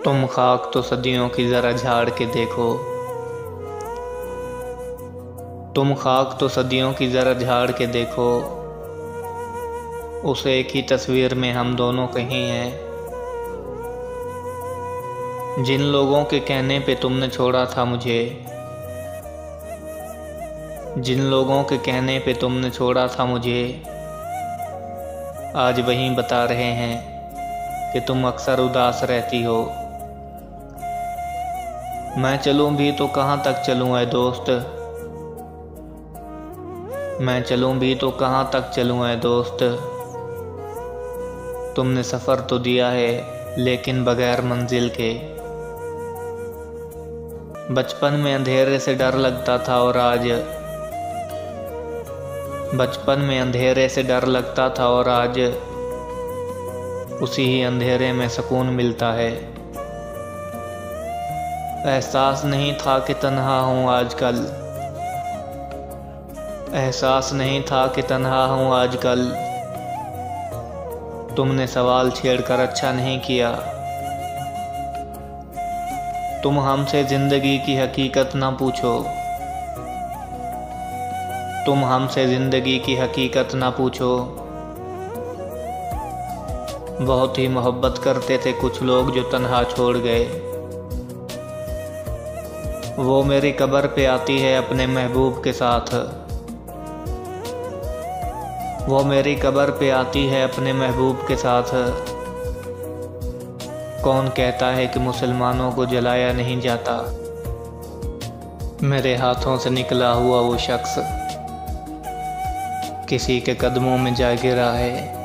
तुम खाक तो सदियों की ज़रा झाड़ के देखो, तुम खाक तो सदियों की ज़रा झाड़ के देखो, उस एक ही तस्वीर में हम दोनों कहीं हैं। जिन लोगों के कहने पे तुमने छोड़ा था मुझे, जिन लोगों के कहने पे तुमने छोड़ा था मुझे, आज वहीं बता रहे हैं कि तुम अक्सर उदास रहती हो। मैं चलूं भी तो कहाँ तक चलूं ऐ दोस्त, मैं चलूं भी तो कहाँ तक चलूं ऐ दोस्त। तुमने सफ़र तो दिया है लेकिन बगैर मंजिल के। बचपन में अंधेरे से डर लगता था और आज, बचपन में अंधेरे से डर लगता था और आज उसी ही अंधेरे में सुकून मिलता है। एहसास नहीं था कि तन्हा हूँ आजकल, एहसास नहीं था कि तन्हा हूँ आजकल। तुमने सवाल छेड़कर अच्छा नहीं किया। तुम हमसे ज़िंदगी की हकीकत ना पूछो, तुम हमसे ज़िंदगी की हकीकत ना पूछो। बहुत ही मोहब्बत करते थे कुछ लोग जो तन्हा छोड़ गए। वो मेरी कब्र पे आती है अपने महबूब के साथ, वो मेरी कब्र पे आती है अपने महबूब के साथ। कौन कहता है कि मुसलमानों को जलाया नहीं जाता। मेरे हाथों से निकला हुआ वो शख्स किसी के कदमों में जा गिरा है।